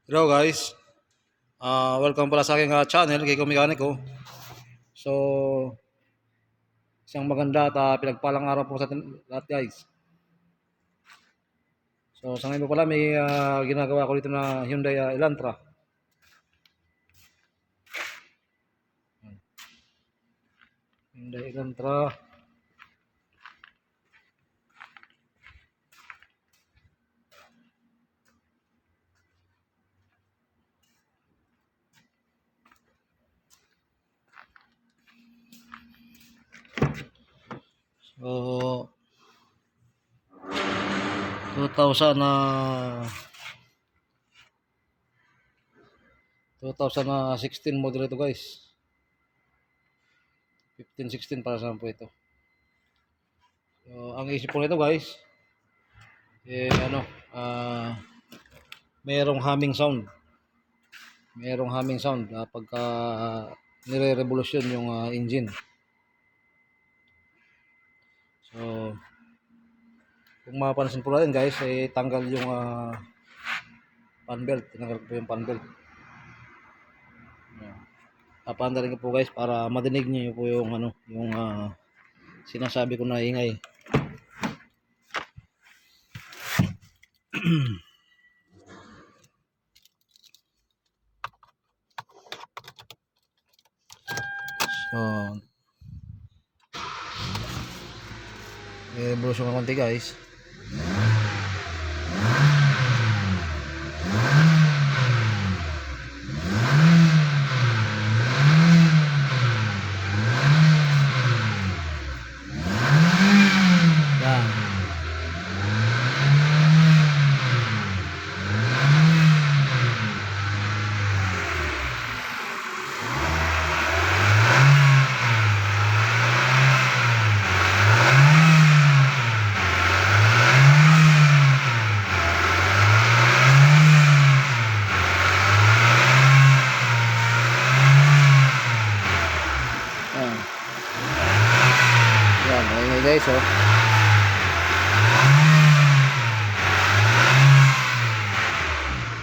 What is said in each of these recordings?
Hello guys, welcome pala sa aking channel, Kiko Mekaniko. So, isang maganda at pinagpalang araw po sa atin lahat guys. So, sa ngayon po pala may ginagawa ko dito na Hyundai Elantra. Hyundai Elantra. So, 2000 na 2016 model ito guys. 15-16 para saan po ito. So, ang isip po nito guys, ano, merong humming sound. Merong humming sound pagka nire-revolusyon yung engine. So, kung mapapansin po natin guys, tanggal yung fan belt. Tinanggal ko po yung fan belt. Papaandarin ko po guys para madinig niyo po yung yung sinasabi ko na ingay. So, i-revolution ng konti guys. Yan. Yan. Yan, ingay guys oh.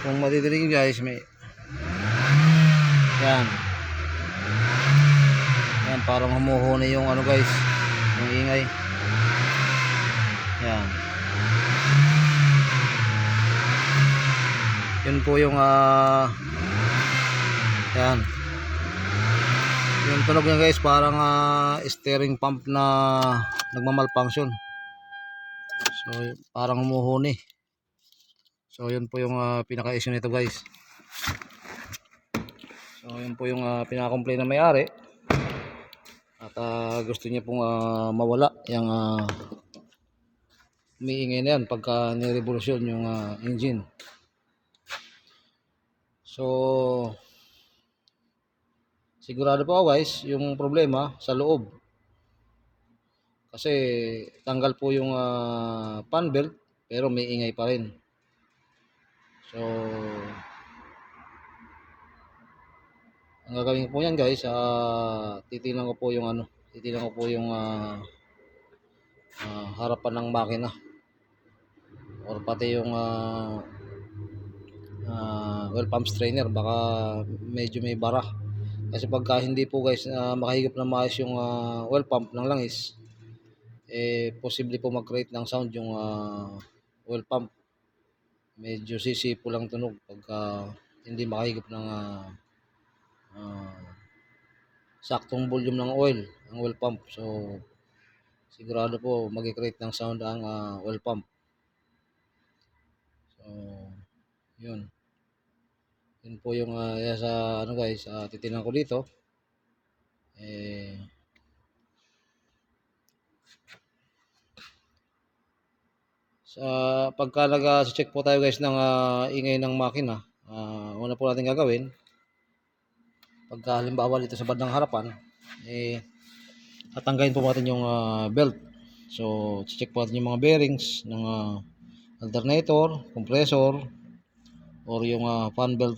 Kung madidinig guys, may yan. Yan, parang humuhuni yung guys, yung ingay. Yan. Yun po yung yan. Yung tunog niya guys, parang steering pump na nagmamalfunction. So, parang humuhuni. So, yun po yung pinaka-issue nito guys. So, yun po yung pinaka-complain na may-ari. At gusto niya pong mawala yung umiingay na yan pagka nirevolusyon yung engine. So, sigurado po ako guys, yung problema sa loob. Kasi tanggal po yung fan belt pero may ingay pa rin. So, ang gagawin ko po yan guys, titingnan ko po yung harapan ng makina or pati yung oil pump strainer, baka medyo may bara. Kasi pagka hindi po guys makahigop na maayos yung oil pump ng langis, posible po mag-create ng sound yung oil pump. Medyo sisipo lang tunog pagka hindi makahigop ng saktong volume ng oil ang oil pump. So, sigurado po mag-create ng sound ang oil pump. So, yun. Yun po yung sa guys, titingnan ko dito. Sa pagka nag-check po tayo guys ng ingay ng makina, una po natin gagawin, pagka halimbawa dito sa bandang harapan, tatanggalin po natin yung belt. So, check po natin yung mga bearings ng alternator, compressor, or yung fan belt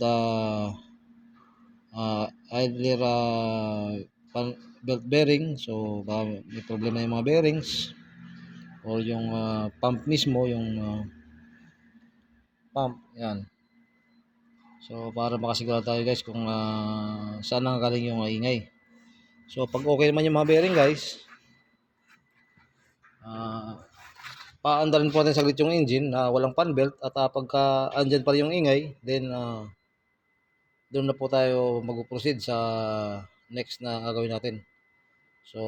idler fan belt bearing. So, may problema yung mga bearings or yung pump mismo, yung pump, yan. So, para makasigurado tayo guys kung saan nanggagaling yung ingay. So, pag okay naman yung mga bearing guys, paandarin po natin saglit yung engine na walang fan belt at pagka andyan pa rin yung ingay, then doon na po tayo mag-proceed sa next na gagawin natin. So,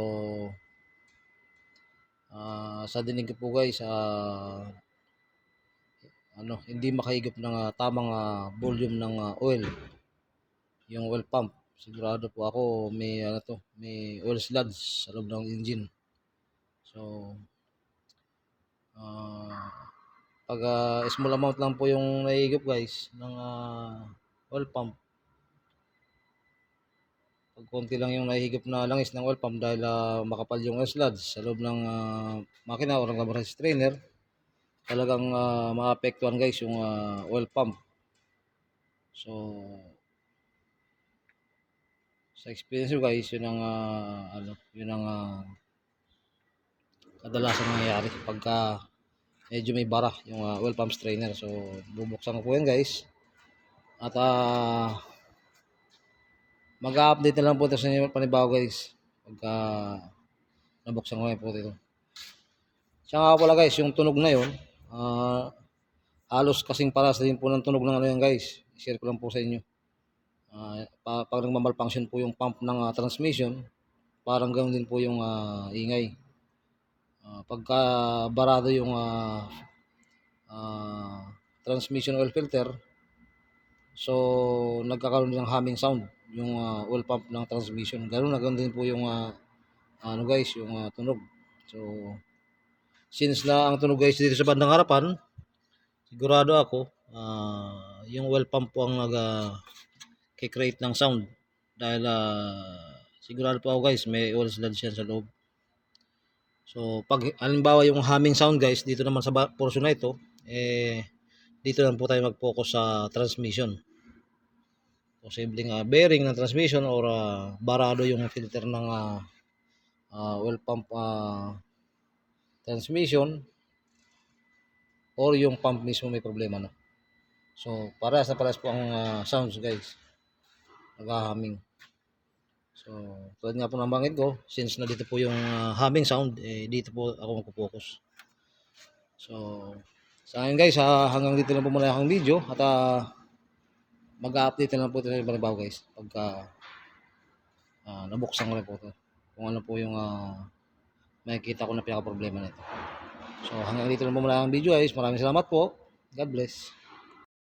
sa dinig ko po guys, hindi makahigop ng tamang volume ng oil, yung oil pump. Sigurado po ako may oil sludge sa loob ng engine. So, pag small amount lang po yung nahihigop guys ng oil pump, pag konti lang yung nahihigop na langis ng oil pump dahil makapal yung oil sludge sa loob ng makina o ng carburetor strainer, talagang maapektuhan guys yung oil pump. So, sa experience ko guys, yun ang kadalasan nangyayari pagka medyo may bara yung oil pump strainer. So, bubuksan ko po yan guys. At mag-update na lang po ito sa inyo panibago guys pagka nabuksan ko yan po ito. Siya nga pala guys, yung tunog na yun, halos kasing paras din po ng tunog ng ano yan guys. I-share ko lang po sa inyo. Pag nagmamalfunction po yung pump ng transmission, parang ganoon din po yung ingay. Pagka barado yung transmission oil filter, so nagkakaroon ng humming sound yung oil pump ng transmission. Ganoon din po yung guys, yung tunog. So, since na ang tunog guys dito sa bandang harapan, sigurado ako yung oil pump po ang nag-create ng sound dahil sigurado po ako guys may oil sludge yan sa loob. So, pag halimbawa yung humming sound guys, dito naman sa portion na ito, dito lang po tayo mag-focus sa transmission. Posibleng bearing ng transmission or barado yung filter ng oil pump transmission or yung pump mismo may problema na. So, parehas po ang sounds guys. Nag-humming. So, tulad nga po ng banggit ko, since na dito po yung humming sound, dito po ako magpo-focus. So, sa akin guys, hanggang dito lang po muna ang video at mag-update na lang po ito ng panibago guys pagka nabuksan ko na po ito. Kung ano po yung makikita ko na pinaka-problema nito. So, hanggang dito lang po muna ang video guys. Maraming salamat po. God bless.